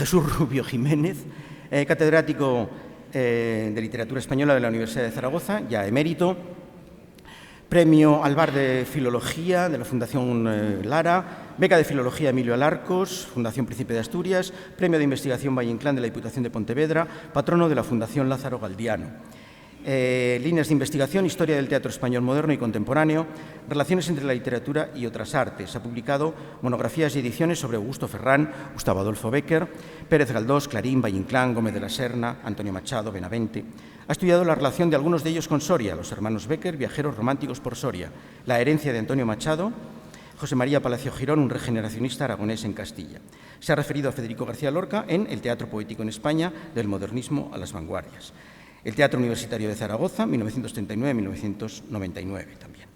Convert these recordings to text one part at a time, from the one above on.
Jesús Rubio Jiménez, catedrático de Literatura Española de la Universidad de Zaragoza, ya emérito, Premio Alvar de Filología de la Fundación Lara, beca de Filología Emilio Alarcos, Fundación Príncipe de Asturias, Premio de Investigación Valle Inclán de la Diputación de Pontevedra, patrono de la Fundación Lázaro Galdiano. Líneas de investigación, historia del teatro español moderno y contemporáneo, relaciones entre la literatura y otras artes. Ha publicado monografías y ediciones sobre Augusto Ferrán, Gustavo Adolfo Bécquer, Pérez Galdós, Clarín, Valle Inclán, Gómez de la Serna, Antonio Machado, Benavente. Ha estudiado la relación de algunos de ellos con Soria, los hermanos Bécquer, viajeros románticos por Soria, la herencia de Antonio Machado, José María Palacio Girón, un regeneracionista aragonés en Castilla. Se ha referido a Federico García Lorca en El teatro poético en España, del modernismo a las vanguardias. El Teatro Universitario de Zaragoza, 1939-1999 también.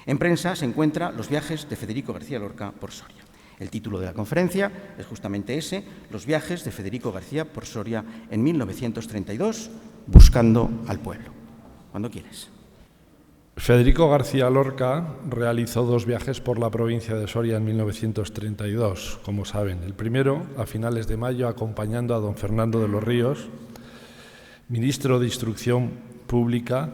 En prensa se encuentra Los viajes de Federico García Lorca por Soria. El título de la conferencia es justamente ese, Los viajes de Federico García por Soria en 1932, buscando al pueblo. Cuando quieres. Federico García Lorca realizó 2 viajes por la provincia de Soria en 1932, como saben. El primero, a finales de mayo, acompañando a don Fernando de los Ríos, ministro de Instrucción Pública,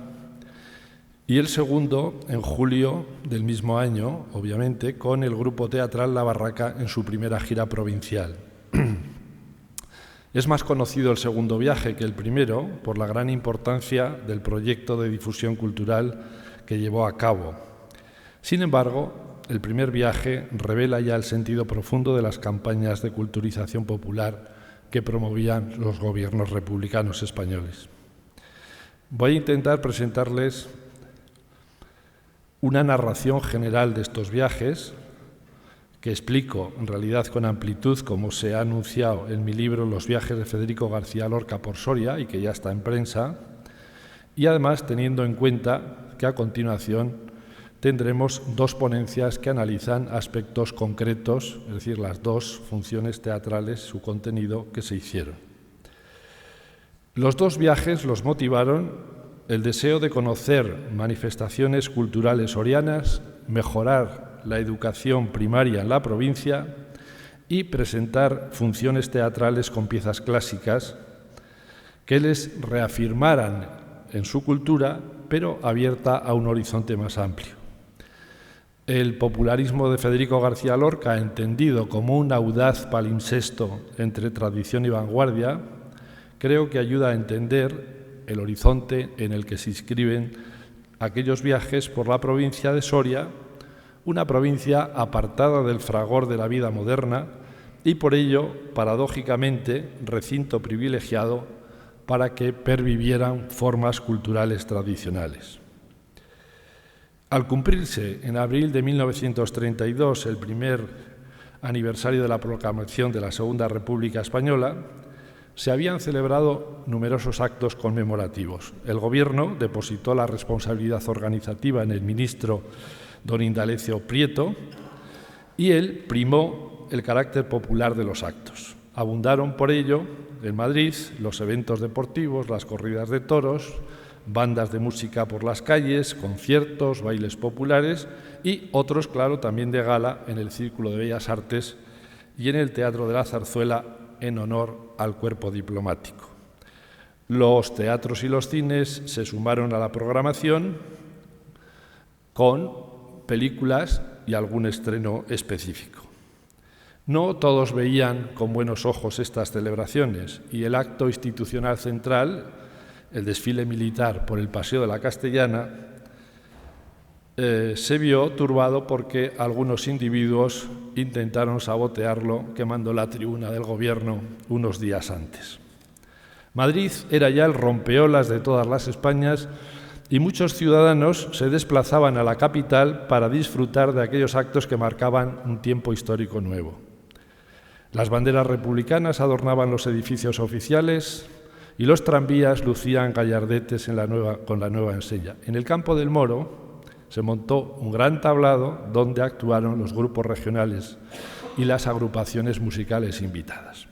y el segundo en julio del mismo año, obviamente, con el grupo teatral La Barraca en su primera gira provincial. Es más conocido el segundo viaje que el primero por la gran importancia del proyecto de difusión cultural que llevó a cabo. Sin embargo, el primer viaje revela ya el sentido profundo de las campañas de culturización popular que promovían los gobiernos republicanos españoles. Voy a intentar presentarles una narración general de estos viajes, que explico en realidad con amplitud, como se ha anunciado en mi libro Los viajes de Federico García Lorca por Soria, y que ya está en prensa, y además teniendo en cuenta que a continuación tendremos 2 ponencias que analizan aspectos concretos, es decir, las 2 funciones teatrales, su contenido, que se hicieron. Los 2 viajes los motivaron el deseo de conocer manifestaciones culturales sorianas, mejorar la educación primaria en la provincia y presentar funciones teatrales con piezas clásicas que les reafirmaran en su cultura, pero abierta a un horizonte más amplio. El popularismo de Federico García Lorca, entendido como un audaz palimpsesto entre tradición y vanguardia, creo que ayuda a entender el horizonte en el que se inscriben aquellos viajes por la provincia de Soria, una provincia apartada del fragor de la vida moderna y por ello, paradójicamente, recinto privilegiado para que pervivieran formas culturales tradicionales. Al cumplirse en abril de 1932 el primer aniversario de la proclamación de la Segunda República Española, se habían celebrado numerosos actos conmemorativos. El Gobierno depositó la responsabilidad organizativa en el ministro don Indalecio Prieto y él primó el carácter popular de los actos. Abundaron por ello en Madrid los eventos deportivos, las corridas de toros, bandas de música por las calles, conciertos, bailes populares y otros, claro, también de gala en el Círculo de Bellas Artes y en el Teatro de la Zarzuela en honor al cuerpo diplomático. Los teatros y los cines se sumaron a la programación con películas y algún estreno específico. No todos veían con buenos ojos estas celebraciones y el acto institucional central, el desfile militar por el Paseo de la Castellana, se vio turbado porque algunos individuos intentaron sabotearlo quemando la tribuna del Gobierno unos días antes. Madrid era ya el rompeolas de todas las Españas y muchos ciudadanos se desplazaban a la capital para disfrutar de aquellos actos que marcaban un tiempo histórico nuevo. Las banderas republicanas adornaban los edificios oficiales y los tranvías lucían gallardetes con la nueva enseña. En el Campo del Moro se montó un gran tablado donde actuaron los grupos regionales y las agrupaciones musicales invitadas.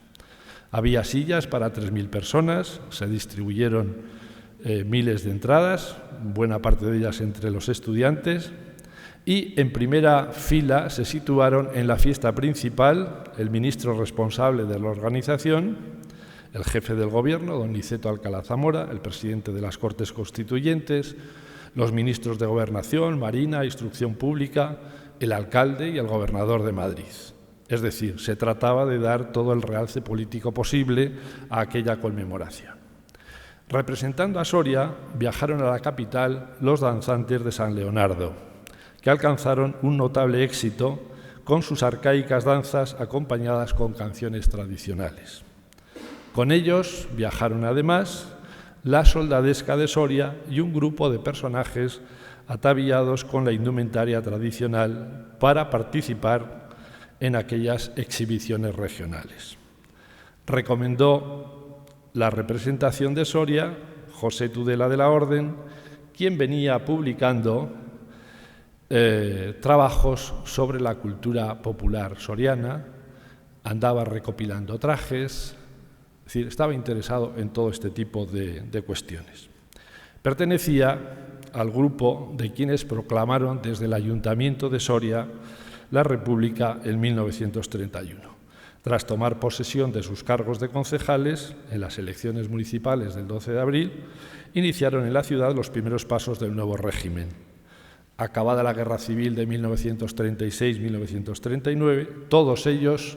Había sillas para 3.000 personas, se distribuyeron miles de entradas, buena parte de ellas entre los estudiantes, Y en primera fila se situaron en la fiesta principal el ministro responsable de la organización, el jefe del gobierno, don Niceto Alcalá Zamora, el presidente de las Cortes Constituyentes, los ministros de Gobernación, Marina, Instrucción Pública, el alcalde y el gobernador de Madrid. Es decir, se trataba de dar todo el realce político posible a aquella conmemoración. Representando a Soria, viajaron a la capital los danzantes de San Leonardo, que alcanzaron un notable éxito con sus arcaicas danzas acompañadas con canciones tradicionales. Con ellos viajaron además la soldadesca de Soria y un grupo de personajes ataviados con la indumentaria tradicional para participar en aquellas exhibiciones regionales. Recomendó la representación de Soria José Tudela de la Orden, quien venía publicando trabajos sobre la cultura popular soriana, andaba recopilando trajes, es decir, estaba interesado en todo este tipo de cuestiones. Pertenecía al grupo de quienes proclamaron desde el Ayuntamiento de Soria la República en 1931. Tras tomar posesión de sus cargos de concejales en las elecciones municipales del 12 de abril, iniciaron en la ciudad los primeros pasos del nuevo régimen. Acabada la Guerra Civil de 1936-1939, todos ellos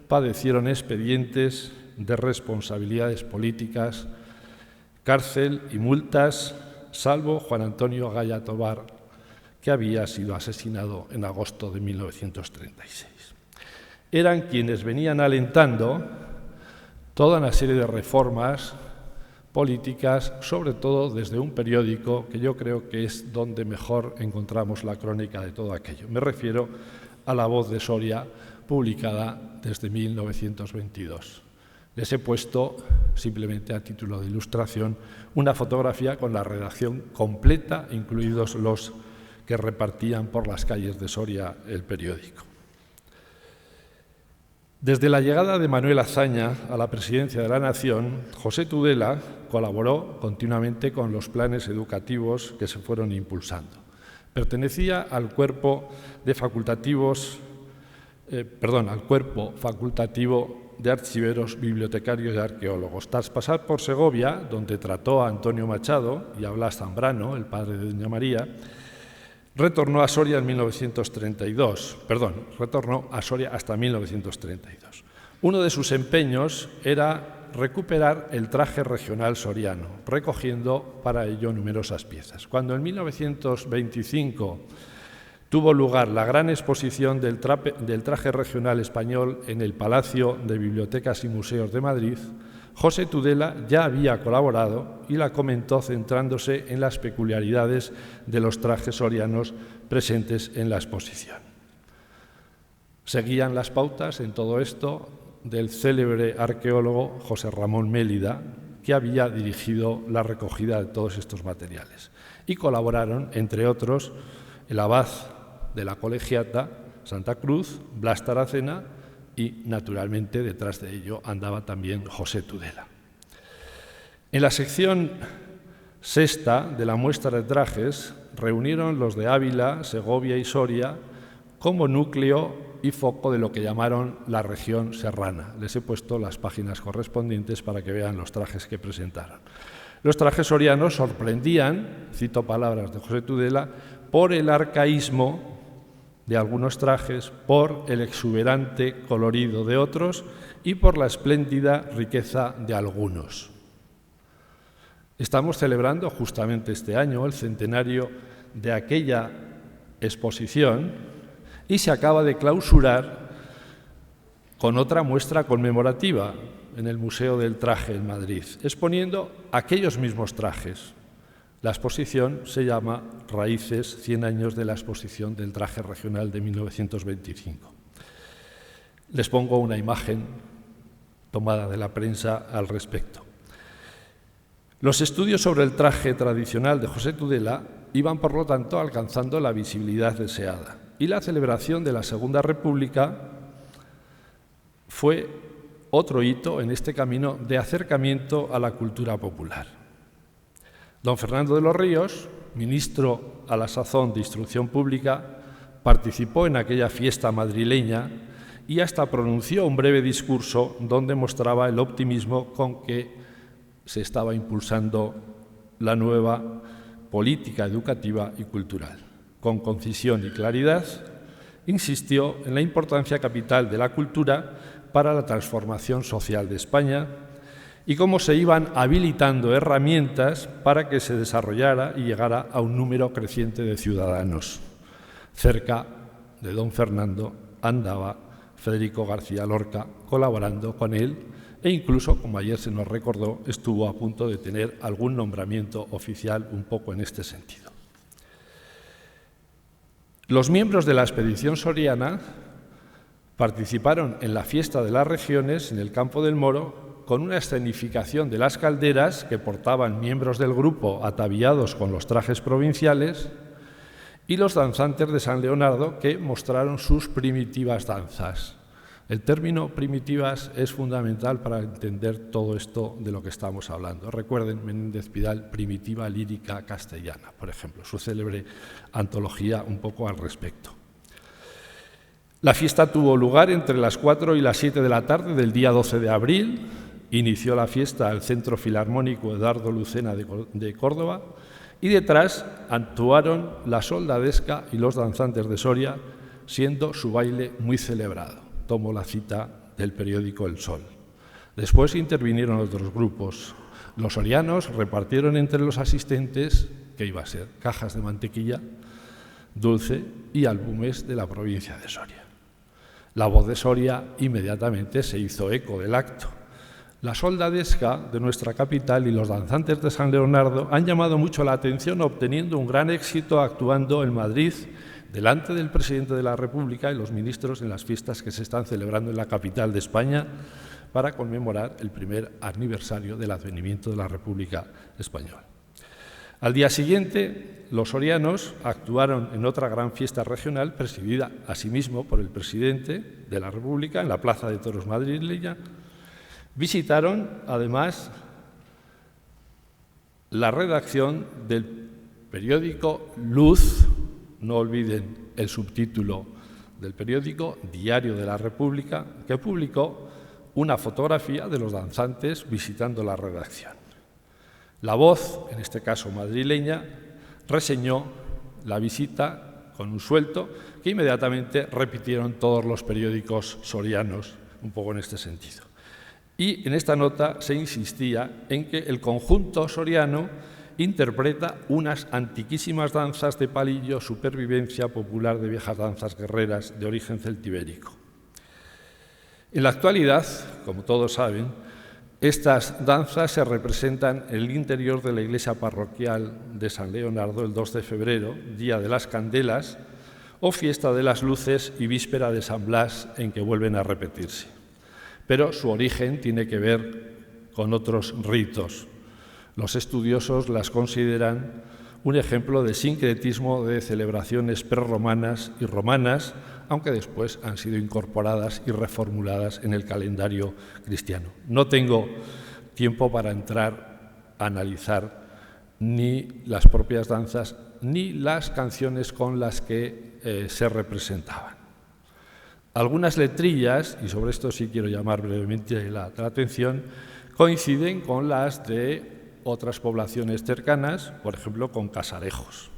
padecieron expedientes de responsabilidades políticas, cárcel y multas, salvo Juan Antonio Gaya Tobar, que había sido asesinado en agosto de 1936. Eran quienes venían alentando toda una serie de reformas políticas, sobre todo desde un periódico que yo creo que es donde mejor encontramos la crónica de todo aquello. Me refiero a La Voz de Soria, publicada desde 1922. Les he puesto, simplemente a título de ilustración, una fotografía con la redacción completa, incluidos los que repartían por las calles de Soria el periódico. Desde la llegada de Manuel Azaña a la presidencia de la Nación, José Tudela colaboró continuamente con los planes educativos que se fueron impulsando. Pertenecía al cuerpo facultativo de archiveros, bibliotecarios y arqueólogos. Tras pasar por Segovia, donde trató a Antonio Machado y a Blas Zambrano, el padre de Doña María, retornó a Soria hasta 1932. Uno de sus empeños era recuperar el traje regional soriano, recogiendo para ello numerosas piezas. Cuando en 1925 tuvo lugar la gran exposición del traje regional español en el Palacio de Bibliotecas y Museos de Madrid, José Tudela ya había colaborado y la comentó centrándose en las peculiaridades de los trajes sorianos presentes en la exposición. Seguían las pautas en todo esto del célebre arqueólogo José Ramón Mélida, que había dirigido la recogida de todos estos materiales. Y colaboraron, entre otros, el abad de la Colegiata, Santa Cruz, Blas Taracena, y, naturalmente, detrás de ello andaba también José Tudela. En la sección sexta de la muestra de trajes reunieron los de Ávila, Segovia y Soria como núcleo y foco de lo que llamaron la región serrana. Les he puesto las páginas correspondientes para que vean los trajes que presentaron. Los trajes sorianos sorprendían, cito palabras de José Tudela, por el arcaísmo de algunos trajes, por el exuberante colorido de otros y por la espléndida riqueza de algunos. Estamos celebrando justamente este año el centenario de aquella exposición y se acaba de clausurar con otra muestra conmemorativa en el Museo del Traje en Madrid, exponiendo aquellos mismos trajes. La exposición se llama Raíces, 100 años de la exposición del traje regional de 1925. Les pongo una imagen tomada de la prensa al respecto. Los estudios sobre el traje tradicional de José Tudela iban, por lo tanto, alcanzando la visibilidad deseada. Y la celebración de la Segunda República fue otro hito en este camino de acercamiento a la cultura popular. Don Fernando de los Ríos, ministro a la sazón de Instrucción Pública, participó en aquella fiesta madrileña y hasta pronunció un breve discurso donde mostraba el optimismo con que se estaba impulsando la nueva política educativa y cultural. Con concisión y claridad, insistió en la importancia capital de la cultura para la transformación social de España y cómo se iban habilitando herramientas para que se desarrollara y llegara a un número creciente de ciudadanos. Cerca de don Fernando andaba Federico García Lorca colaborando con él e incluso, como ayer se nos recordó, estuvo a punto de tener algún nombramiento oficial un poco en este sentido. Los miembros de la expedición soriana participaron en la fiesta de las regiones en el Campo del Moro con una escenificación de las calderas que portaban miembros del grupo ataviados con los trajes provinciales y los danzantes de San Leonardo que mostraron sus primitivas danzas. El término primitivas es fundamental para entender todo esto de lo que estamos hablando. Recuerden Menéndez Pidal, Primitiva Lírica Castellana, por ejemplo, su célebre antología un poco al respecto. La fiesta tuvo lugar entre las 4 y las 7 de la tarde del día 12 de abril. Inició la fiesta al Centro Filarmónico Eduardo Lucena de Córdoba y detrás actuaron la soldadesca y los danzantes de Soria, siendo su baile muy celebrado. Tomo la cita del periódico El Sol. Después intervinieron otros grupos. Los sorianos repartieron entre los asistentes, ¿qué iba a ser? Cajas de mantequilla dulce y álbumes de la provincia de Soria. La voz de Soria inmediatamente se hizo eco del acto. La soldadesca de nuestra capital y los danzantes de San Leonardo han llamado mucho la atención, obteniendo un gran éxito actuando en Madrid delante del presidente de la República y los ministros en las fiestas que se están celebrando en la capital de España para conmemorar el primer aniversario del advenimiento de la República Española. Al día siguiente, los sorianos actuaron en otra gran fiesta regional presidida asimismo por el presidente de la República en la Plaza de Toros madrileña. Visitaron, además, la redacción del periódico Luz. No olviden el subtítulo del periódico, Diario de la República, que publicó una fotografía de los danzantes visitando la redacción. La Voz, en este caso madrileña, reseñó la visita con un suelto que inmediatamente repitieron todos los periódicos sorianos, un poco en este sentido. Y en esta nota se insistía en que el conjunto soriano interpreta unas antiquísimas danzas de palillo, supervivencia popular de viejas danzas guerreras de origen celtibérico. En la actualidad, como todos saben, estas danzas se representan en el interior de la iglesia parroquial de San Leonardo el 2 de febrero, Día de las Candelas, o Fiesta de las Luces y Víspera de San Blas, en que vuelven a repetirse. Pero su origen tiene que ver con otros ritos. Los estudiosos las consideran un ejemplo de sincretismo de celebraciones prerromanas y romanas, aunque después han sido incorporadas y reformuladas en el calendario cristiano. No tengo tiempo para entrar a analizar ni las propias danzas ni las canciones con las que se representaban. Algunas letrillas, y sobre esto sí quiero llamar brevemente la atención, coinciden con las de otras poblaciones cercanas, por ejemplo, con Casarejos.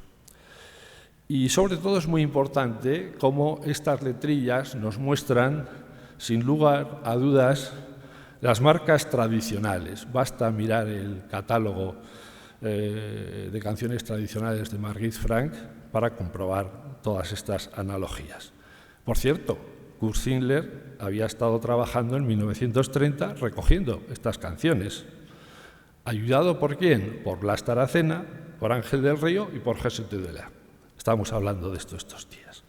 Y sobre todo es muy importante cómo estas letrillas nos muestran, sin lugar a dudas, las marcas tradicionales. Basta mirar el catálogo de canciones tradicionales de Marguerite Frank para comprobar todas estas analogías. Por cierto, Kurt Schindler había estado trabajando en 1930 recogiendo estas canciones. ¿Ayudado por quién? Por Blas Taracena, por Ángel del Río y por Jesús Tudela. Estamos hablando de esto estos días.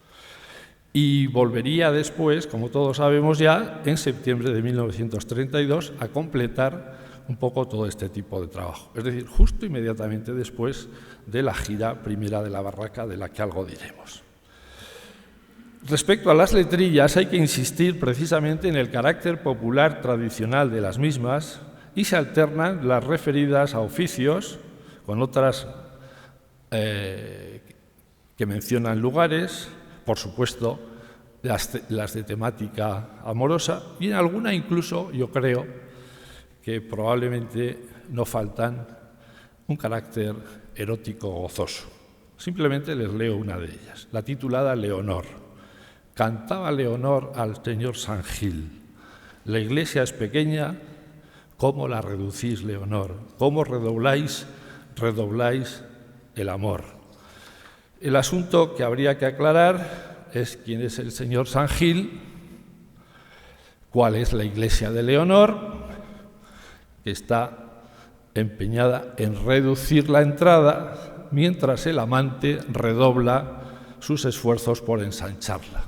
Y volvería después, como todos sabemos ya, en septiembre de 1932 a completar un poco todo este tipo de trabajo. Es decir, justo inmediatamente después de la gira primera de la Barraca, de la que algo diremos. Respecto a las letrillas, hay que insistir precisamente en el carácter popular tradicional de las mismas, y se alternan las referidas a oficios con otras que mencionan lugares, por supuesto, las de temática amorosa, y en alguna incluso, yo creo, que probablemente no faltan un carácter erótico gozoso. Simplemente les leo una de ellas, la titulada Leonor. Cantaba Leonor al señor San Gil: la iglesia es pequeña, ¿cómo la reducís, Leonor? ¿Cómo redobláis el amor? El asunto que habría que aclarar es quién es el señor San Gil, cuál es la iglesia de Leonor, que está empeñada en reducir la entrada, mientras el amante redobla sus esfuerzos por ensancharla.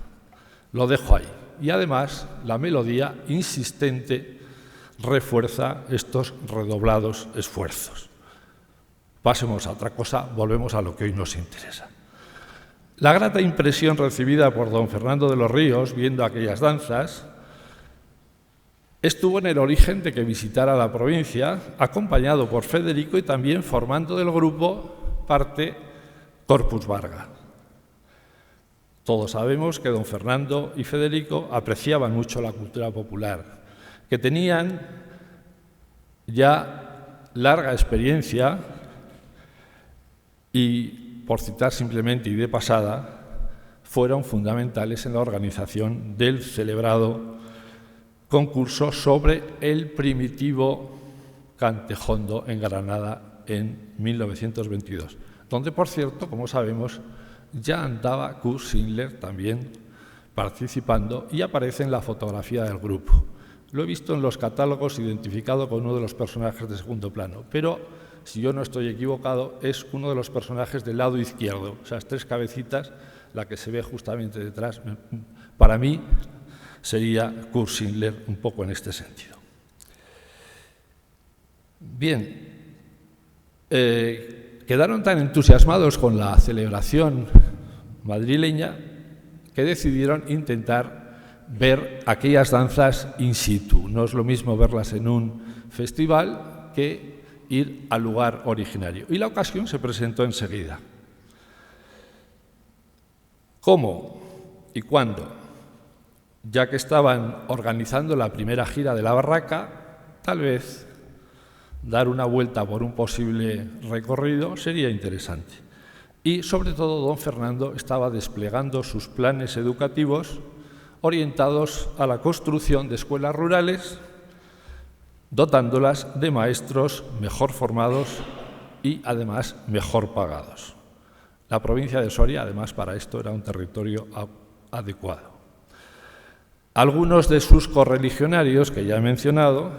Lo dejo ahí. Y además, la melodía insistente refuerza estos redoblados esfuerzos. Pasemos a otra cosa, volvemos a lo que hoy nos interesa. La grata impresión recibida por don Fernando de los Ríos viendo aquellas danzas estuvo en el origen de que visitara la provincia, acompañado por Federico y también formando del grupo parte Corpus Varga. Todos sabemos que don Fernando y Federico apreciaban mucho la cultura popular, que tenían ya larga experiencia y, por citar simplemente y de pasada, fueron fundamentales en la organización del celebrado concurso sobre el primitivo cantejondo en Granada en 1922, donde, por cierto, como sabemos, ya andaba Kurt Schindler también participando y aparece en la fotografía del grupo. Lo he visto en los catálogos identificado con uno de los personajes de segundo plano, pero si yo no estoy equivocado es uno de los personajes del lado izquierdo, esas tres cabecitas, la que se ve justamente detrás. Para mí sería Kurt Schindler un poco en este sentido. Bien, quedaron tan entusiasmados con la celebración madrileña que decidieron intentar ver aquellas danzas in situ. No es lo mismo verlas en un festival que ir al lugar originario. Y la ocasión se presentó enseguida. ¿Cómo y cuándo? Ya que estaban organizando la primera gira de la barraca, tal vez dar una vuelta por un posible recorrido sería interesante. Y, sobre todo, don Fernando estaba desplegando sus planes educativos orientados a la construcción de escuelas rurales, dotándolas de maestros mejor formados y, además, mejor pagados. La provincia de Soria, además, para esto era un territorio adecuado. Algunos de sus correligionarios, que ya he mencionado,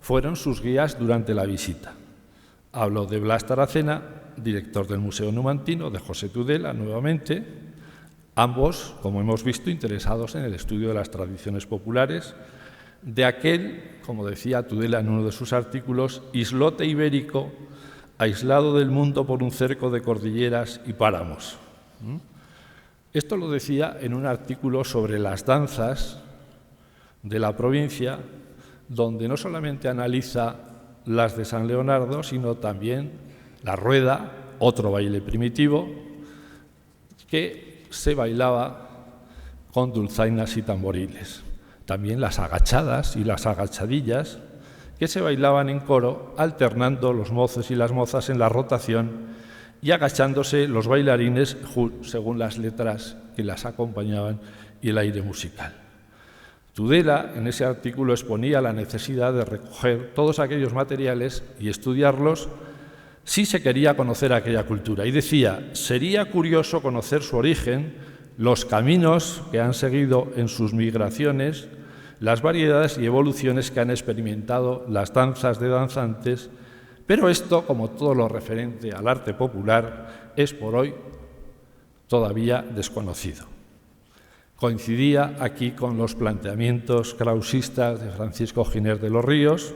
fueron sus guías durante la visita. Hablo de Blas Taracena, director del Museo Numantino, de José Tudela, nuevamente, ambos, como hemos visto, interesados en el estudio de las tradiciones populares, de aquel, como decía Tudela en uno de sus artículos, islote ibérico, aislado del mundo por un cerco de cordilleras y páramos. Esto lo decía en un artículo sobre las danzas de la provincia, donde no solamente analiza las de San Leonardo, sino también la rueda, otro baile primitivo, que se bailaba con dulzainas y tamboriles. También las agachadas y las agachadillas, que se bailaban en coro, alternando los mozos y las mozas en la rotación y agachándose los bailarines según las letras que las acompañaban y el aire musical. Tudela, en ese artículo, exponía la necesidad de recoger todos aquellos materiales y estudiarlos si se quería conocer aquella cultura. Y decía, sería curioso conocer su origen, los caminos que han seguido en sus migraciones, las variedades y evoluciones que han experimentado las danzas de danzantes, pero esto, como todo lo referente al arte popular, es por hoy todavía desconocido. Coincidía aquí con los planteamientos krausistas de Francisco Giner de los Ríos,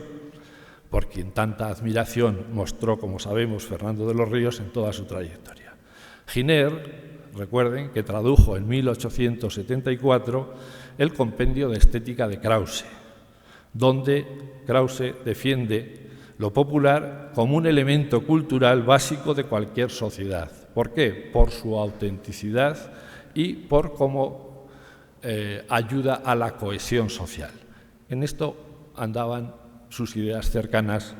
por quien tanta admiración mostró, como sabemos, Fernando de los Ríos en toda su trayectoria. Giner, recuerden, que tradujo en 1874 el Compendio de Estética de Krause, donde Krause defiende lo popular como un elemento cultural básico de cualquier sociedad. ¿Por qué? Por su autenticidad y por cómo ayuda a la cohesión social. En esto andaban sus ideas cercanas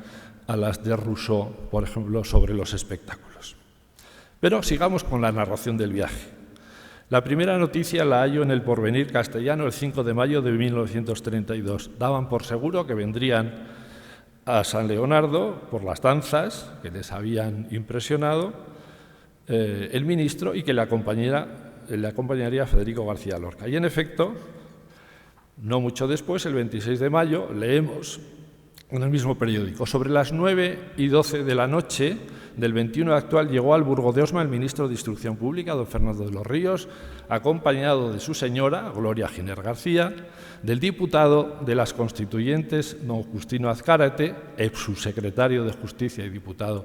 a las de Rousseau, por ejemplo, sobre los espectáculos. Pero sigamos con la narración del viaje. La primera noticia la hallo en El Porvenir castellano el 5 de mayo de 1932. Daban por seguro que vendrían a San Leonardo por las danzas que les habían impresionado el ministro y que le acompañaría Federico García Lorca. Y en efecto, no mucho después, el 26 de mayo, leemos en el mismo periódico: sobre las 9:12 de la noche del 21 actual llegó al Burgo de Osma el ministro de Instrucción Pública, don Fernando de los Ríos, acompañado de su señora, Gloria Giner García, del diputado de las Constituyentes, don Justino Azcárate, ex subsecretario de Justicia y diputado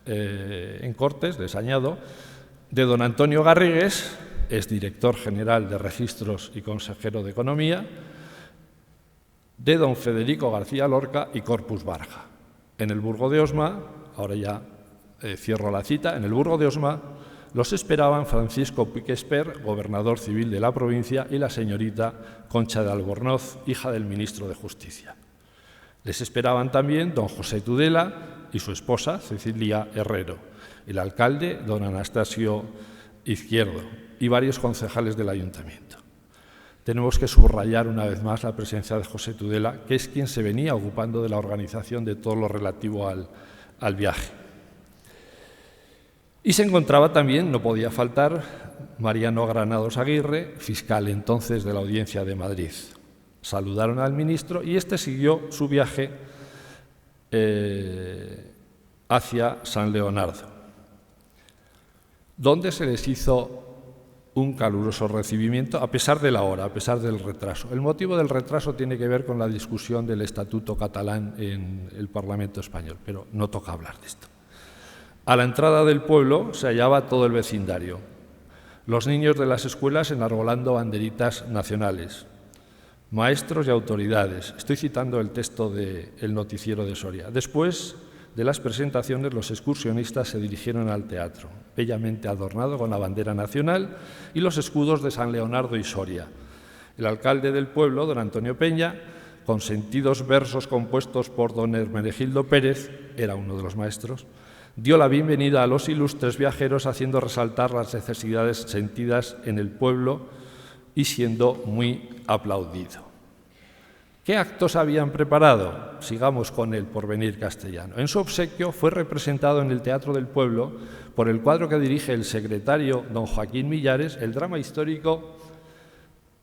en Cortes, les añado, de don Antonio Garrigues, exdirector general de Registros y consejero de Economía, de don Federico García Lorca y Corpus Barja. En el Burgo de Osma, ahora ya cierro la cita, en el Burgo de Osma los esperaban Francisco Piquesper, gobernador civil de la provincia, y la señorita Concha de Albornoz, hija del ministro de Justicia. Les esperaban también don José Tudela y su esposa, Cecilia Herrero, el alcalde, don Anastasio Izquierdo, y varios concejales del ayuntamiento. Tenemos que subrayar una vez más la presencia de José Tudela, que es quien se venía ocupando de la organización de todo lo relativo al viaje. Y se encontraba también, no podía faltar, Mariano Granados Aguirre, fiscal entonces de la Audiencia de Madrid. Saludaron al ministro y este siguió su viaje hacia San Leonardo, donde se les hizo un caluroso recibimiento a pesar de la hora, a pesar del retraso. El motivo del retraso tiene que ver con la discusión del Estatuto catalán en el Parlamento español, pero no toca hablar de esto. A la entrada del pueblo se hallaba todo el vecindario, los niños de las escuelas enarbolando banderitas nacionales, maestros y autoridades. Estoy citando el texto del noticiero de Soria. Después de las presentaciones, los excursionistas se dirigieron al teatro, bellamente adornado con la bandera nacional y los escudos de San Leonardo y Soria. El alcalde del pueblo, don Antonio Peña, con sentidos versos compuestos por don Hermenegildo Pérez, era uno de los maestros, dio la bienvenida a los ilustres viajeros, haciendo resaltar las necesidades sentidas en el pueblo y siendo muy aplaudido. ¿Qué actos habían preparado? Sigamos con El Porvenir castellano. En su obsequio fue representado en el Teatro del Pueblo, por el cuadro que dirige el secretario don Joaquín Millares, el drama histórico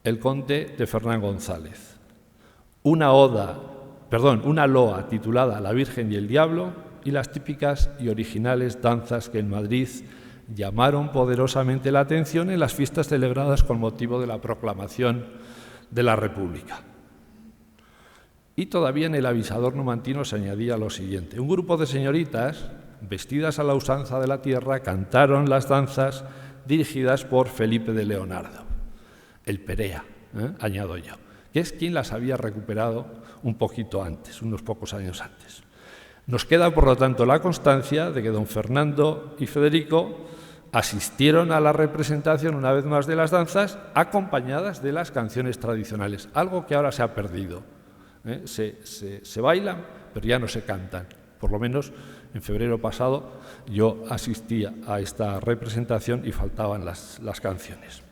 El Conde de Fernán González. Una loa titulada La Virgen y el Diablo y las típicas y originales danzas que en Madrid llamaron poderosamente la atención en las fiestas celebradas con motivo de la proclamación de la República. Y todavía en el avisador numantino se añadía lo siguiente: un grupo de señoritas, vestidas a la usanza de la tierra, cantaron las danzas dirigidas por Felipe de Leonardo, el Perea, añado yo, que es quien las había recuperado un poquito antes, unos pocos años antes. Nos queda, por lo tanto, la constancia de que don Fernando y Federico asistieron a la representación una vez más de las danzas, acompañadas de las canciones tradicionales, algo que ahora se ha perdido. Se bailan, pero ya no se cantan. Por lo menos en febrero pasado yo asistía a esta representación y faltaban las canciones.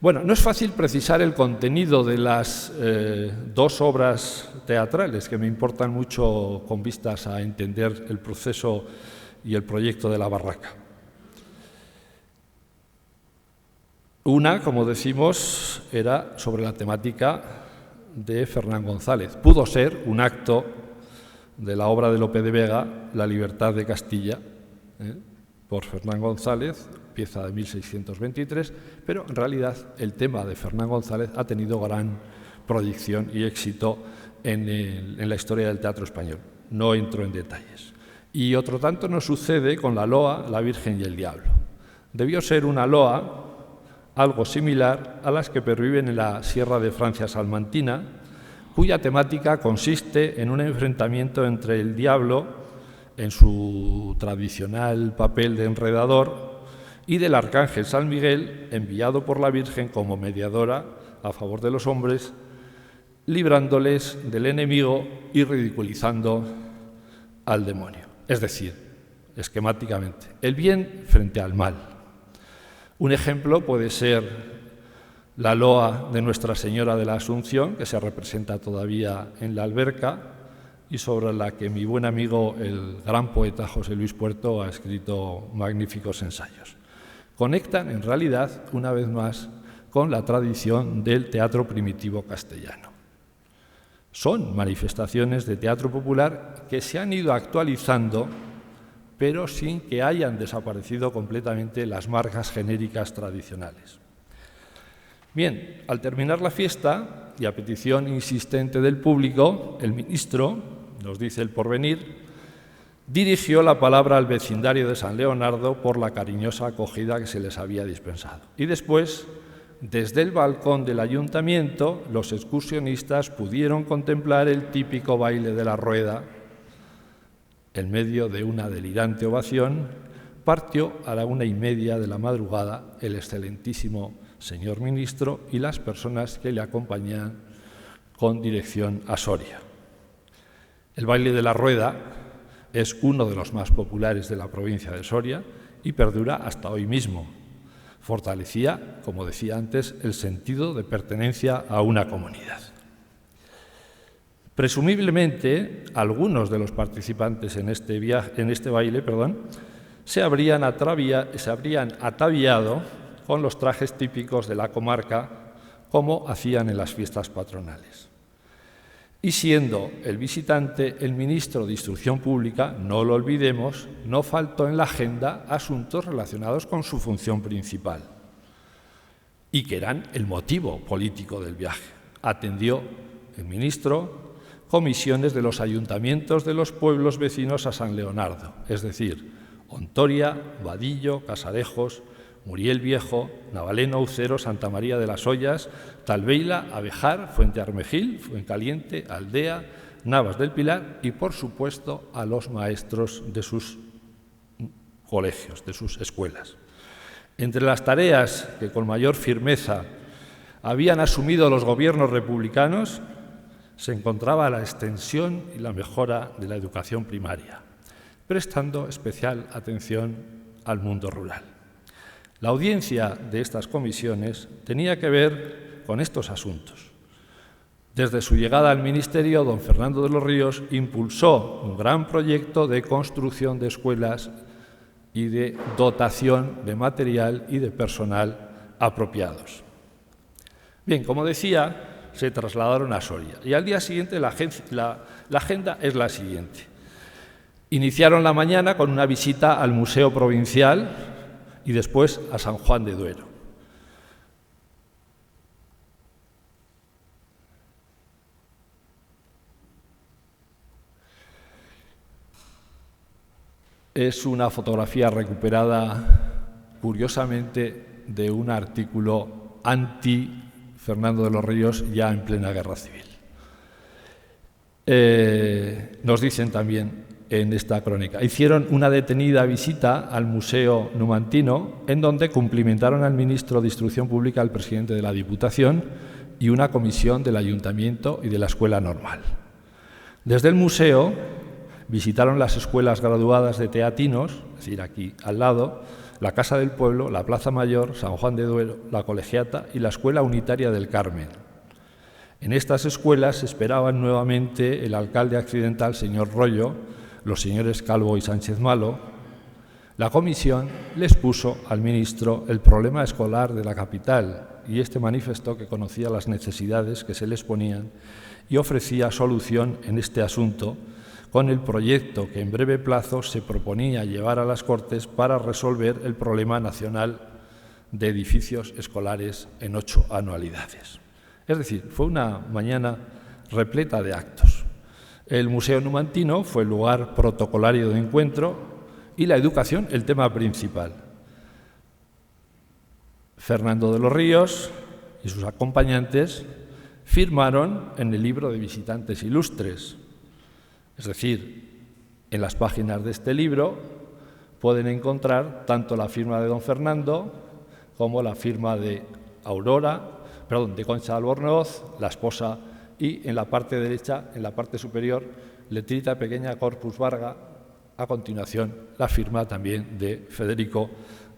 Bueno, no es fácil precisar el contenido de las dos obras teatrales que me importan mucho con vistas a entender el proceso y el proyecto de la barraca. Una, como decimos, era sobre la temática de Fernán González. Pudo ser un acto de la obra de Lope de Vega, La Libertad de Castilla, por Fernán González, pieza de 1623, pero en realidad el tema de Fernán González ha tenido gran proyección y éxito en la historia del teatro español. No entro en detalles. Y otro tanto nos sucede con la loa La Virgen y el Diablo. Debió ser una loa algo similar a las que perviven en la Sierra de Francia salmantina, cuya temática consiste en un enfrentamiento entre el diablo, en su tradicional papel de enredador, y del arcángel San Miguel, enviado por la Virgen como mediadora a favor de los hombres, librándoles del enemigo y ridiculizando al demonio. Es decir, esquemáticamente, el bien frente al mal. Un ejemplo puede ser la loa de Nuestra Señora de la Asunción, que se representa todavía en la alberca y sobre la que mi buen amigo, el gran poeta José Luis Puerto, ha escrito magníficos ensayos. Conectan, en realidad, una vez más, con la tradición del teatro primitivo castellano. Son manifestaciones de teatro popular que se han ido actualizando, pero sin que hayan desaparecido completamente las marcas genéricas tradicionales. Bien, al terminar la fiesta, y a petición insistente del público, el ministro, nos dice El Porvenir, dirigió la palabra al vecindario de San Leonardo por la cariñosa acogida que se les había dispensado. Y después, desde el balcón del ayuntamiento, los excursionistas pudieron contemplar el típico baile de la rueda. En medio de una delirante ovación, partió a la 1:30 de la madrugada el excelentísimo señor ministro y las personas que le acompañan con dirección a Soria. El baile de la rueda es uno de los más populares de la provincia de Soria y perdura hasta hoy mismo. Fortalecía, como decía antes, el sentido de pertenencia a una comunidad. Presumiblemente, algunos de los participantes en este baile se habrían ataviado con los trajes típicos de la comarca, como hacían en las fiestas patronales. Y siendo el visitante el ministro de Instrucción Pública, no lo olvidemos, no faltó en la agenda asuntos relacionados con su función principal y que eran el motivo político del viaje. Atendió el ministro comisiones de los ayuntamientos de los pueblos vecinos a San Leonardo, es decir, Ontoria, Vadillo, Casarejos, Muriel Viejo, Navaleno, Ucero, Santa María de las Ollas, Talbeila, Abejar, Fuente Armejil, Fuencaliente, Aldea, Navas del Pilar y, por supuesto, a los maestros de sus colegios, de sus escuelas. Entre las tareas que con mayor firmeza habían asumido los gobiernos republicanos se encontraba la extensión y la mejora de la educación primaria, prestando especial atención al mundo rural. La audiencia de estas comisiones tenía que ver con estos asuntos. Desde su llegada al ministerio, don Fernando de los Ríos impulsó un gran proyecto de construcción de escuelas y de dotación de material y de personal apropiados. Bien, como decía, se trasladaron a Soria y al día siguiente la agenda es la siguiente. Iniciaron la mañana con una visita al Museo Provincial y después a San Juan de Duero. Es una fotografía recuperada, curiosamente, de un artículo anti-Fernando de los Ríos ya en plena Guerra Civil. Nos dicen también en esta crónica. Hicieron una detenida visita al Museo Numantino, en donde cumplimentaron al ministro de Instrucción Pública, al presidente de la Diputación y una comisión del Ayuntamiento y de la Escuela Normal. Desde el museo visitaron las escuelas graduadas de teatinos, es decir, aquí al lado, la Casa del Pueblo, la Plaza Mayor, San Juan de Duero, la Colegiata y la Escuela Unitaria del Carmen. En estas escuelas esperaban nuevamente el alcalde accidental, señor Rollo, los señores Calvo y Sánchez Malo. La comisión les puso al ministro el problema escolar de la capital y este manifestó que conocía las necesidades que se les ponían y ofrecía solución en este asunto con el proyecto que en breve plazo se proponía llevar a las Cortes para resolver el problema nacional de edificios escolares en 8 anualidades. Es decir, fue una mañana repleta de actos. El Museo Numantino fue el lugar protocolario de encuentro y la educación el tema principal. Fernando de los Ríos y sus acompañantes firmaron en el libro de visitantes ilustres. Es decir, en las páginas de este libro pueden encontrar tanto la firma de don Fernando como la firma de de Concha de Albornoz, la esposa, y en la parte derecha, en la parte superior, letrita pequeña Corpus Varga, a continuación la firma también de Federico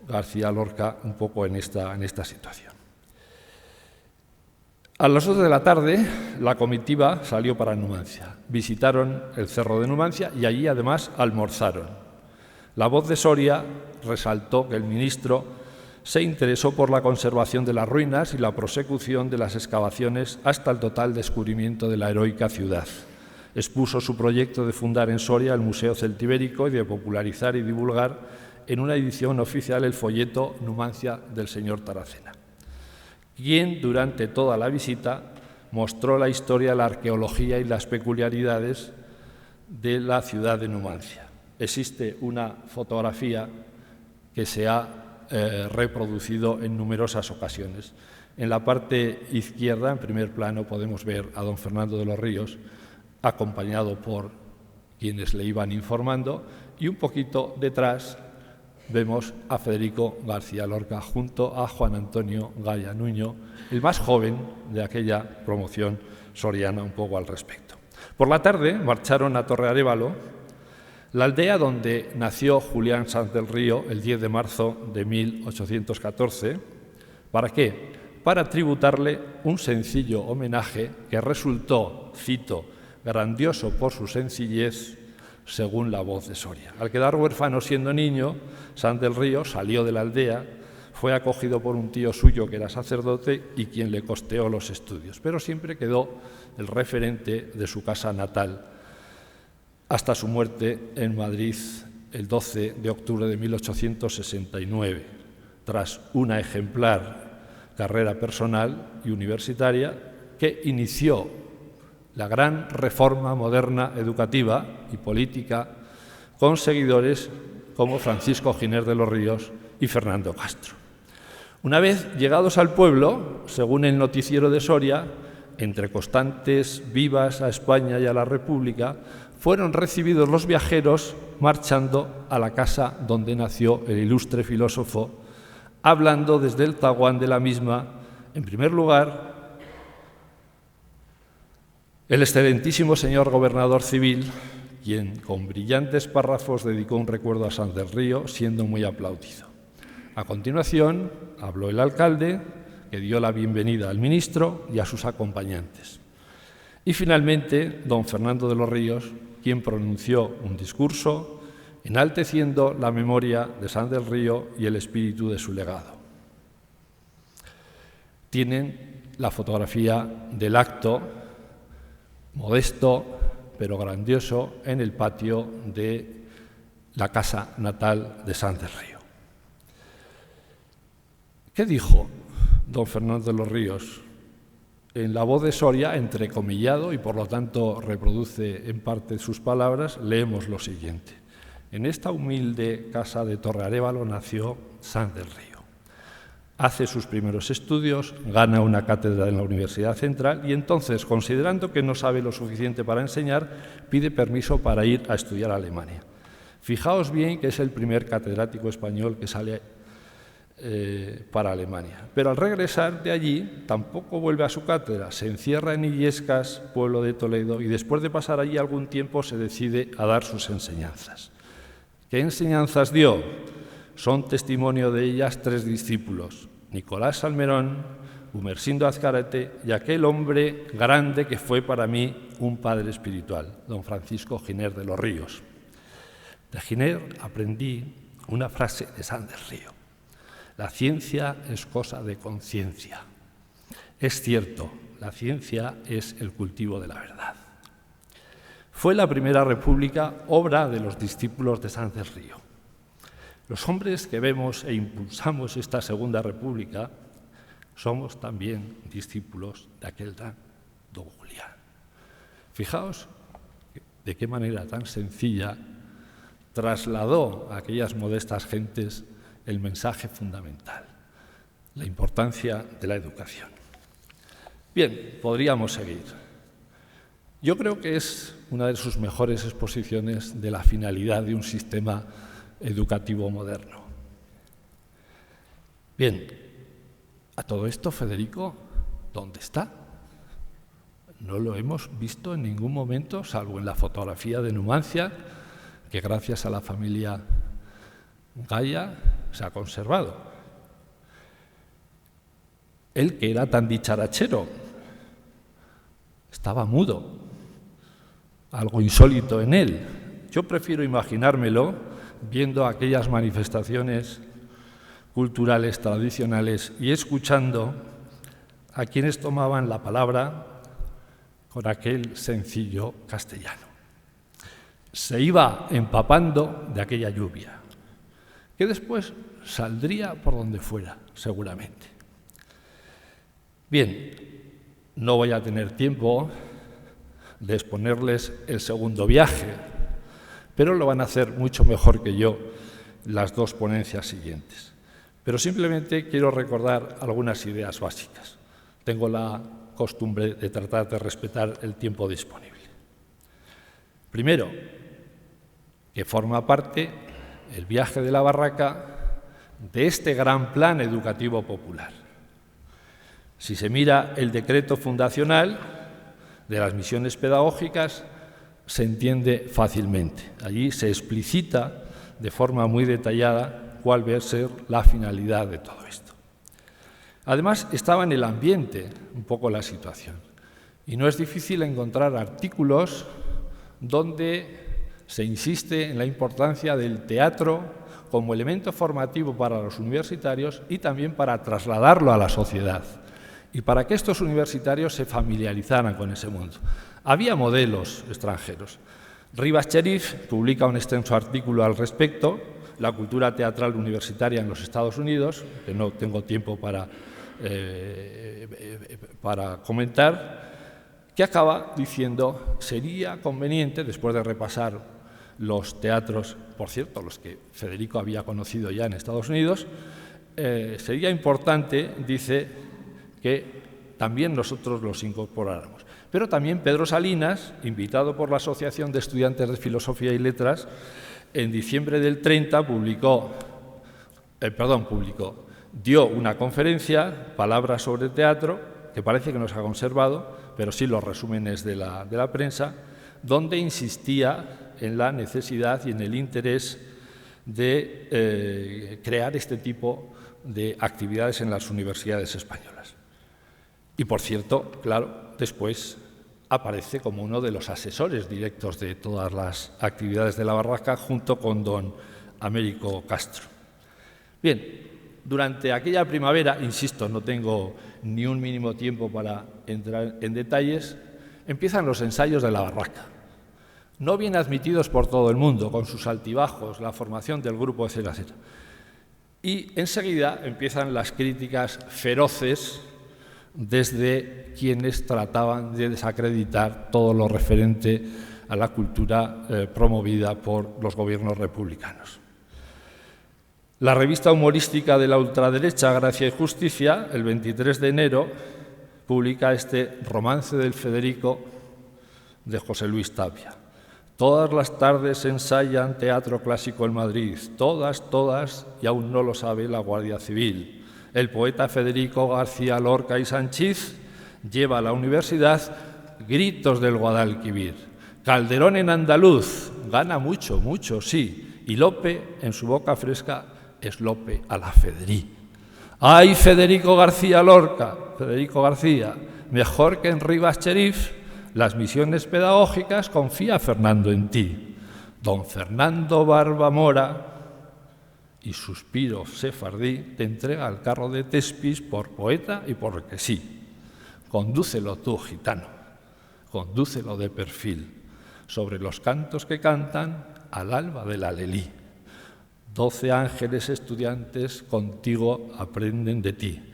García Lorca, un poco en esta situación. A las 2 de la tarde, la comitiva salió para Numancia. Visitaron el Cerro de Numancia y allí además almorzaron. La Voz de Soria resaltó que el ministro se interesó por la conservación de las ruinas y la prosecución de las excavaciones hasta el total descubrimiento de la heroica ciudad. Expuso su proyecto de fundar en Soria el Museo Celtibérico y de popularizar y divulgar en una edición oficial el folleto Numancia del señor Taracena, quien durante toda la visita mostró la historia, la arqueología y las peculiaridades de la ciudad de Numancia. Existe una fotografía que se ha reproducido en numerosas ocasiones. En la parte izquierda, en primer plano, podemos ver a don Fernando de los Ríos, acompañado por quienes le iban informando, y un poquito detrás vemos a Federico García Lorca junto a Juan Antonio Gaya Nuño, el más joven de aquella promoción soriana, un poco al respecto. Por la tarde marcharon a Torrearévalo, la aldea donde nació Julián Sanz del Río el 10 de marzo de 1814. ¿Para qué? Para tributarle un sencillo homenaje que resultó, cito, grandioso por su sencillez, según la Voz de Soria. Al quedar huérfano siendo niño, Sanz del Río salió de la aldea, fue acogido por un tío suyo que era sacerdote y quien le costeó los estudios, pero siempre quedó el referente de su casa natal, hasta su muerte en Madrid el 12 de octubre de 1869, tras una ejemplar carrera personal y universitaria que inició la gran reforma moderna educativa y política con seguidores como Francisco Giner de los Ríos y Fernando Castro. Una vez llegados al pueblo, según el noticiero de Soria, entre constantes vivas a España y a la República, fueron recibidos los viajeros marchando a la casa donde nació el ilustre filósofo, hablando desde el zaguán de la misma, en primer lugar, el excelentísimo señor gobernador civil, quien con brillantes párrafos dedicó un recuerdo a Sanz del Río, siendo muy aplaudido. A continuación, habló el alcalde, que dio la bienvenida al ministro y a sus acompañantes. Y finalmente, don Fernando de los Ríos, quien pronunció un discurso enalteciendo la memoria de Sanz del Río y el espíritu de su legado. Tienen la fotografía del acto, modesto pero grandioso, en el patio de la casa natal de Sanz del Río. ¿Qué dijo don Fernando de los Ríos? En la Voz de Soria, entrecomillado, y por lo tanto reproduce en parte sus palabras, leemos lo siguiente. En esta humilde casa de Torrearévalo nació Sanz del Río. Hace sus primeros estudios, gana una cátedra en la Universidad Central y entonces, considerando que no sabe lo suficiente para enseñar, pide permiso para ir a estudiar a Alemania. Fijaos bien que es el primer catedrático español que sale para Alemania. Pero al regresar de allí tampoco vuelve a su cátedra, se encierra en Illescas, pueblo de Toledo, y después de pasar allí algún tiempo se decide a dar sus enseñanzas. ¿Qué enseñanzas dio? Son testimonio de ellas 3 discípulos, Nicolás Salmerón, Gumersindo Azcárate y aquel hombre grande que fue para mí un padre espiritual, don Francisco Giner de los Ríos. De Giner aprendí una frase de Sanz del Río. La ciencia es cosa de conciencia. Es cierto, la ciencia es el cultivo de la verdad. Fue la Primera República obra de los discípulos de Sanz del Río. Los hombres que vemos e impulsamos esta Segunda República somos también discípulos de aquel don Julián. Fijaos de qué manera tan sencilla trasladó a aquellas modestas gentes el mensaje fundamental, la importancia de la educación. Bien, podríamos seguir. Yo creo que es una de sus mejores exposiciones de la finalidad de un sistema educativo moderno. Bien, a todo esto, Federico, ¿dónde está? No lo hemos visto en ningún momento, salvo en la fotografía de Numancia, que gracias a la familia Gaya se ha conservado. Él, que era tan dicharachero, estaba mudo, algo insólito en él. Yo prefiero imaginármelo viendo aquellas manifestaciones culturales tradicionales y escuchando a quienes tomaban la palabra con aquel sencillo castellano. Se iba empapando de aquella lluvia, que después saldría por donde fuera, seguramente. Bien, no voy a tener tiempo de exponerles el segundo viaje, pero lo van a hacer mucho mejor que yo las dos ponencias siguientes. Pero simplemente quiero recordar algunas ideas básicas. Tengo la costumbre de tratar de respetar el tiempo disponible. Primero, que forma parte el viaje de la barraca de este gran plan educativo popular. Si se mira el decreto fundacional de las misiones pedagógicas, se entiende fácilmente. Allí se explicita de forma muy detallada cuál va a ser la finalidad de todo esto. Además, estaba en el ambiente un poco la situación. Y no es difícil encontrar artículos donde se insiste en la importancia del teatro como elemento formativo para los universitarios y también para trasladarlo a la sociedad y para que estos universitarios se familiarizaran con ese mundo. Había modelos extranjeros. Rivas Cherif publica un extenso artículo al respecto, La cultura teatral universitaria en los Estados Unidos, que no tengo tiempo para comentar, que acaba diciendo sería conveniente, después de repasar los teatros, por cierto, los que Federico había conocido ya en Estados Unidos, sería importante, dice, que también nosotros los incorporáramos. Pero también Pedro Salinas, invitado por la Asociación de Estudiantes de Filosofía y Letras, en diciembre del 30 dio una conferencia, Palabras sobre teatro, que parece que no se ha conservado, pero sí los resúmenes de la prensa, donde insistía en la necesidad y en el interés de crear este tipo de actividades en las universidades españolas. Y, por cierto, claro, después aparece como uno de los asesores directos de todas las actividades de la barraca, junto con don Américo Castro. Bien, durante aquella primavera, insisto, no tengo ni un mínimo tiempo para entrar en detalles, empiezan los ensayos de la barraca. No bien admitidos por todo el mundo, con sus altibajos, la formación del grupo, etc. Y enseguida empiezan las críticas feroces desde quienes trataban de desacreditar todo lo referente a la cultura promovida por los gobiernos republicanos. La revista humorística de la ultraderecha, Gracia y Justicia, el 23 de enero, publica este Romance del Federico de José Luis Tapia. Todas las tardes ensayan teatro clásico en Madrid, todas, y aún no lo sabe la Guardia Civil. El poeta Federico García Lorca y Sanchís lleva a la universidad gritos del Guadalquivir. Calderón en andaluz, gana mucho, sí, y Lope en su boca fresca es Lope a la Federí. ¡Ay, Federico García Lorca! Federico García, mejor que en Rivas Cherif, las misiones pedagógicas confía Fernando en ti. Don Fernando Barba Mora y Suspiro Sefardí te entrega al carro de Tespis por poeta y porque sí. Condúcelo tú, gitano, condúcelo de perfil, sobre los cantos que cantan al alba del alelí. 12 ángeles estudiantes contigo aprenden de ti.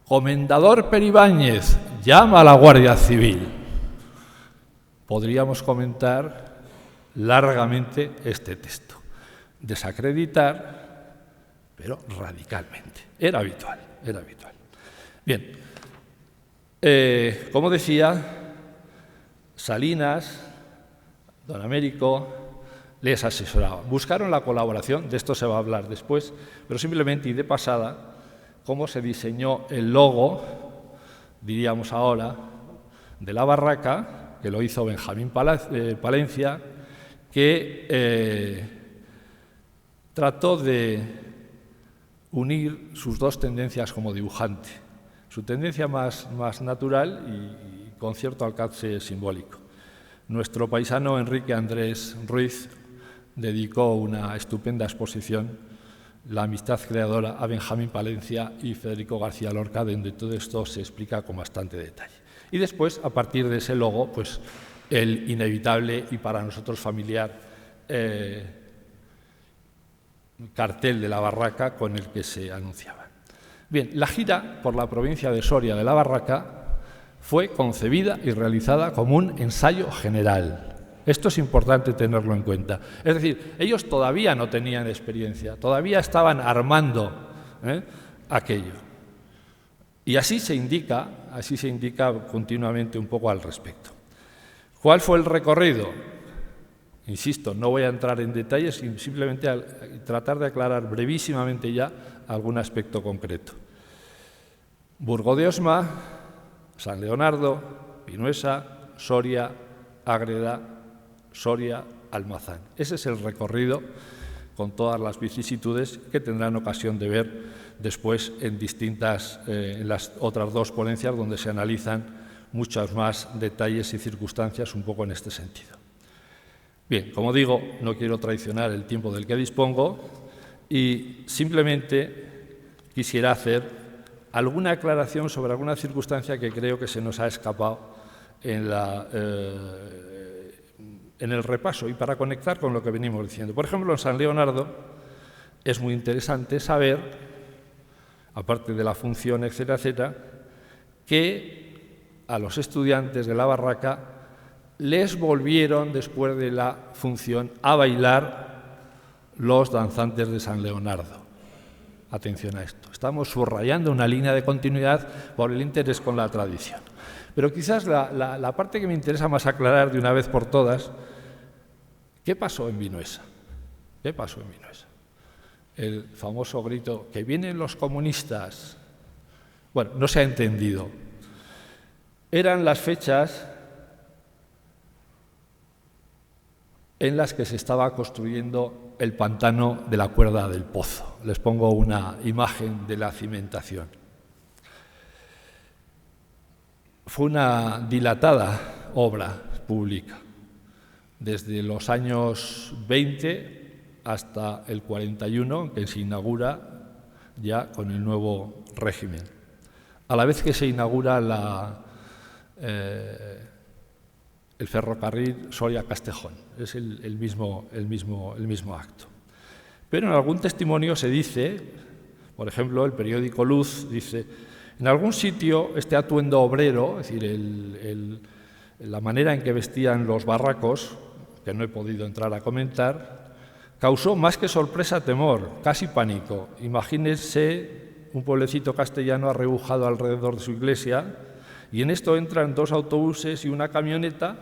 Comendador Peribáñez, llama a la Guardia Civil. Podríamos comentar largamente este texto. Desacreditar, pero radicalmente. Era habitual. Bien, como decía, Salinas, don Américo, les asesoraba. Buscaron la colaboración, de esto se va a hablar después, pero simplemente y de pasada, cómo se diseñó el logo, diríamos ahora, de la barraca, que lo hizo Benjamín Palencia, que trató de unir sus dos tendencias como dibujante, su tendencia más natural y con cierto alcance simbólico. Nuestro paisano Enrique Andrés Ruiz dedicó una estupenda exposición, La amistad creadora, a Benjamín Palencia y Federico García Lorca, donde todo esto se explica con bastante detalle. Y después, a partir de ese logo, pues el inevitable y para nosotros familiar cartel de la barraca con el que se anunciaba. Bien, la gira por la provincia de Soria de la barraca fue concebida y realizada como un ensayo general. Esto es importante tenerlo en cuenta. Es decir, ellos todavía no tenían experiencia, todavía estaban armando aquello. Y así se indica continuamente un poco al respecto. ¿Cuál fue el recorrido? Insisto, no voy a entrar en detalles, simplemente tratar de aclarar brevísimamente ya algún aspecto concreto. Burgo de Osma, San Leonardo, Vinuesa, Soria, Ágreda, Soria, Almazán. Ese es el recorrido con todas las vicisitudes que tendrán ocasión de ver después en las otras dos ponencias donde se analizan muchos más detalles y circunstancias un poco en este sentido. Bien, como digo, no quiero traicionar el tiempo del que dispongo y simplemente quisiera hacer alguna aclaración sobre alguna circunstancia que creo que se nos ha escapado en el repaso y para conectar con lo que venimos diciendo. Por ejemplo, en San Leonardo es muy interesante saber, aparte de la función, etcétera, etcétera, que a los estudiantes de la barraca les volvieron, después de la función, a bailar los danzantes de San Leonardo. Atención a esto. Estamos subrayando una línea de continuidad por el interés con la tradición. Pero quizás la parte que me interesa más aclarar de una vez por todas, ¿qué pasó en Vinuesa? ¿Qué pasó en Vinuesa? El famoso grito, que vienen los comunistas. Bueno, no se ha entendido. Eran las fechas en las que se estaba construyendo el pantano de la Cuerda del Pozo. Les pongo una imagen de la cimentación. Fue una dilatada obra pública, desde los años 20 hasta el 41, que se inaugura ya con el nuevo régimen. A la vez que se inaugura el ferrocarril Soria-Castejón. Es el mismo acto. Pero en algún testimonio se dice, por ejemplo, el periódico Luz dice, en algún sitio este atuendo obrero, es decir, la manera en que vestían los barracos, que no he podido entrar a comentar, causó más que sorpresa temor, casi pánico. Imagínense un pueblecito castellano arrebujado alrededor de su iglesia, y en esto entran dos autobuses y una camioneta,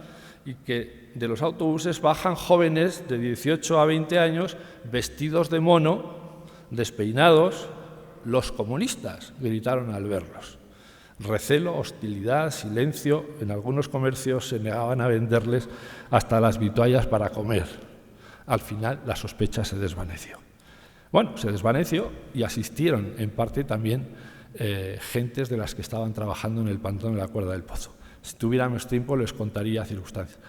y que de los autobuses bajan jóvenes de 18 a 20 años vestidos de mono, despeinados. Los comunistas, gritaron al verlos. Recelo, hostilidad, silencio. En algunos comercios se negaban a venderles hasta las vituallas para comer. Al final la sospecha se desvaneció. Bueno, se desvaneció y asistieron en parte también gentes de las que estaban trabajando en el pantano de la Cuerda del Pozo. Si tuviéramos tiempo les contaría circunstancias.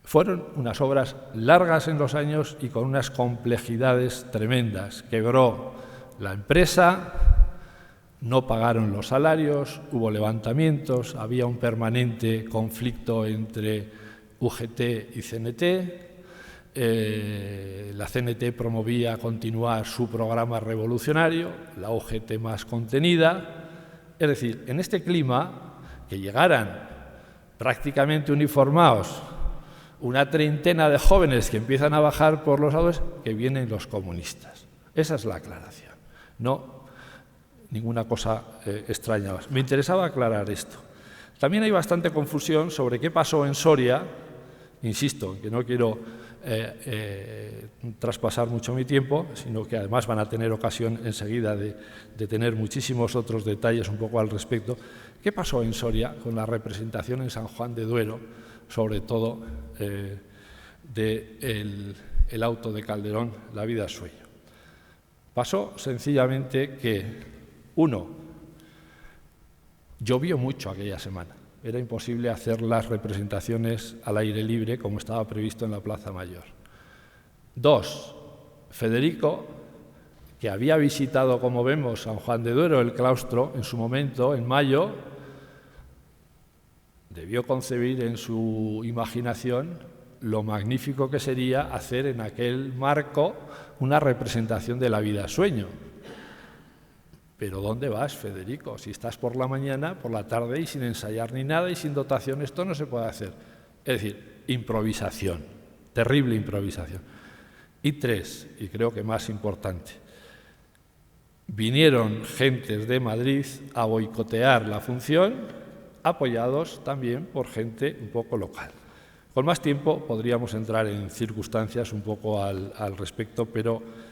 Fueron unas obras largas en los años y con unas complejidades tremendas. Quebró la empresa, no pagaron los salarios, hubo levantamientos, había un permanente conflicto entre UGT y CNT. La CNT promovía continuar su programa revolucionario, la UGT más contenida. Es decir, en este clima, que llegaran prácticamente uniformados una treintena de jóvenes que empiezan a bajar por los lados, que vienen los comunistas. Esa es la aclaración, no ninguna cosa extraña más. Me interesaba aclarar esto. También hay bastante confusión sobre qué pasó en Soria. Insisto, que no quiero traspasar mucho mi tiempo, sino que además van a tener ocasión enseguida de tener muchísimos otros detalles un poco al respecto. ¿Qué pasó en Soria con la representación en San Juan de Duero, sobre todo del auto de Calderón, La vida es sueño? Pasó sencillamente que, uno, llovió mucho aquella semana. Era imposible hacer las representaciones al aire libre como estaba previsto en la Plaza Mayor. Dos, Federico, que había visitado, como vemos, San Juan de Duero, el claustro, en su momento, en mayo, debió concebir en su imaginación lo magnífico que sería hacer en aquel marco una representación de La vida es sueño. Pero ¿dónde vas, Federico? Si estás por la mañana, por la tarde y sin ensayar ni nada y sin dotación, esto no se puede hacer. Es decir, improvisación, terrible improvisación. Y tres, y creo que más importante, vinieron gentes de Madrid a boicotear la función, apoyados también por gente un poco local. Con más tiempo podríamos entrar en circunstancias un poco al respecto, pero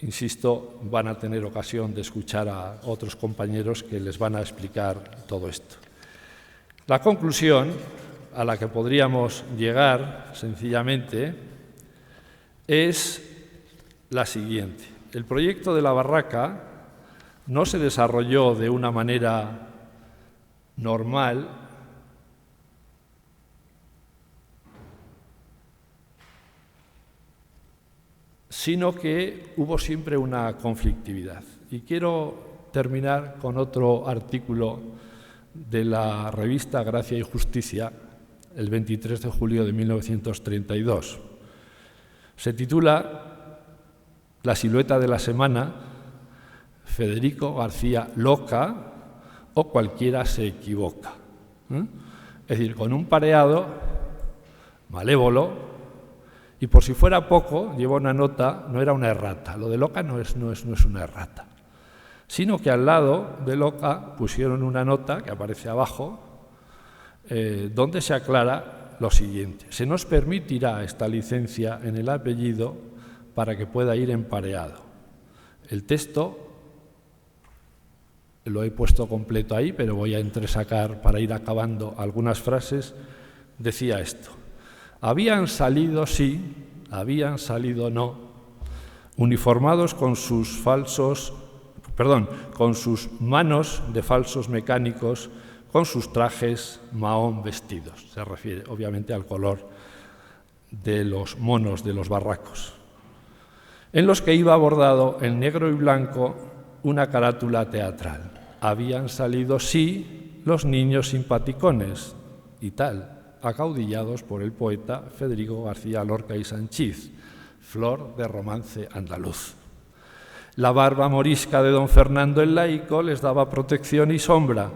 insisto, van a tener ocasión de escuchar a otros compañeros que les van a explicar todo esto. La conclusión a la que podríamos llegar, sencillamente, es la siguiente. El proyecto de la barraca no se desarrolló de una manera normal, sino que hubo siempre una conflictividad. Y quiero terminar con otro artículo de la revista Gracia y Justicia, el 23 de julio de 1932. Se titula La silueta de la semana, Federico García loca o cualquiera se equivoca. Es decir, con un pareado malévolo. Y por si fuera poco, lleva una nota, no era una errata. Lo de loca no es una errata. Sino que al lado de loca pusieron una nota, que aparece abajo, donde se aclara lo siguiente. Se nos permitirá esta licencia en el apellido para que pueda ir empareado. El texto lo he puesto completo ahí, pero voy a entresacar para ir acabando algunas frases. Decía esto. Habían salido sí, habían salido no, uniformados con sus manos de falsos mecánicos, con sus trajes mahón vestidos. Se refiere, obviamente, al color de los monos de los barracos, en los que iba bordado en negro y blanco una carátula teatral. Habían salido sí los niños simpaticones y tal, acaudillados por el poeta Federico García Lorca y Sanchís, flor de romance andaluz. La barba morisca de don Fernando el Laico les daba protección y sombra,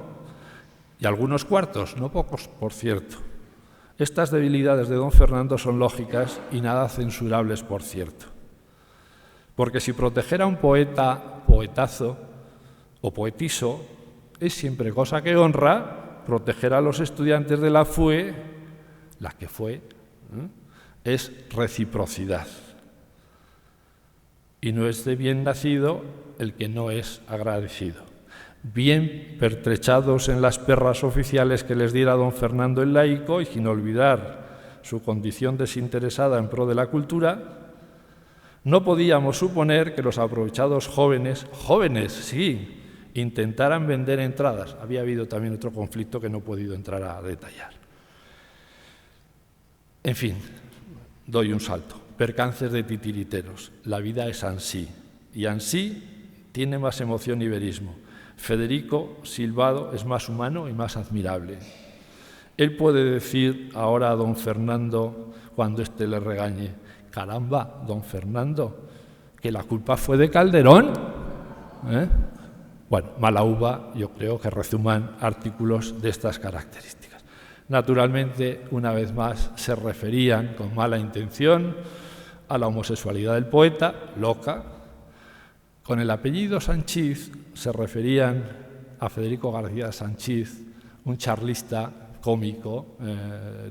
y algunos cuartos, no pocos, por cierto. Estas debilidades de don Fernando son lógicas y nada censurables, por cierto. Porque si proteger a un poeta, poetazo o poetizo, es siempre cosa que honra, proteger a los estudiantes de la FUE, la que fue, es reciprocidad. Y no es de bien nacido el que no es agradecido. Bien pertrechados en las perras oficiales que les diera don Fernando el Laico y sin olvidar su condición desinteresada en pro de la cultura, no podíamos suponer que los aprovechados jóvenes, sí, intentaran vender entradas. Había habido también otro conflicto que no he podido entrar a detallar. En fin, doy un salto. Percances de titiriteros. La vida es ansí. Y ansí tiene más emoción y verismo. Federico, silbado, es más humano y más admirable. Él puede decir ahora a don Fernando, cuando éste le regañe, caramba, don Fernando, que la culpa fue de Calderón. Bueno, mala uva, yo creo que rezuman artículos de estas características. Naturalmente, una vez más, se referían con mala intención a la homosexualidad del poeta, loca. Con el apellido Sanchís se referían a Federico García Sanchís, un charlista cómico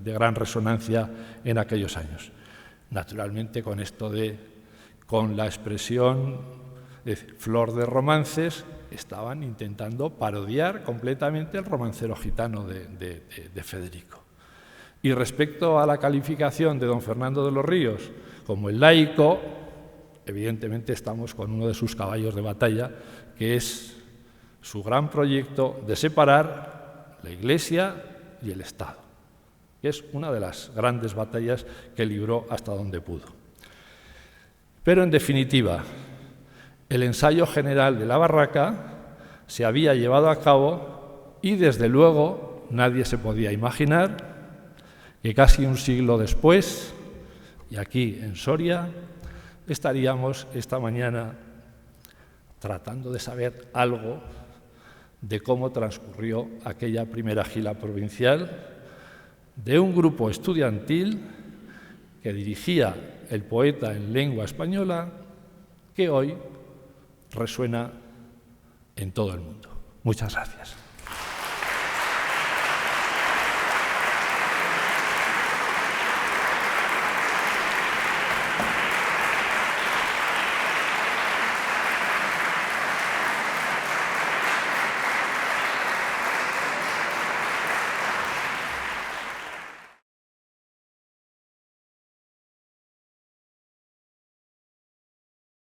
de gran resonancia en aquellos años. naturalmente con la expresión de flor de romances, estaban intentando parodiar completamente el romancero gitano de Federico. Y respecto a la calificación de don Fernando de los Ríos como el laico, evidentemente estamos con uno de sus caballos de batalla, que es su gran proyecto de separar la Iglesia y el Estado, que es una de las grandes batallas que libró hasta donde pudo. Pero, en definitiva, el ensayo general de la barraca se había llevado a cabo y, desde luego, nadie se podía imaginar que casi un siglo después, y aquí en Soria, estaríamos esta mañana tratando de saber algo de cómo transcurrió aquella primera gira provincial de un grupo estudiantil que dirigía el poeta en lengua española, que hoy resuena en todo el mundo. Muchas gracias.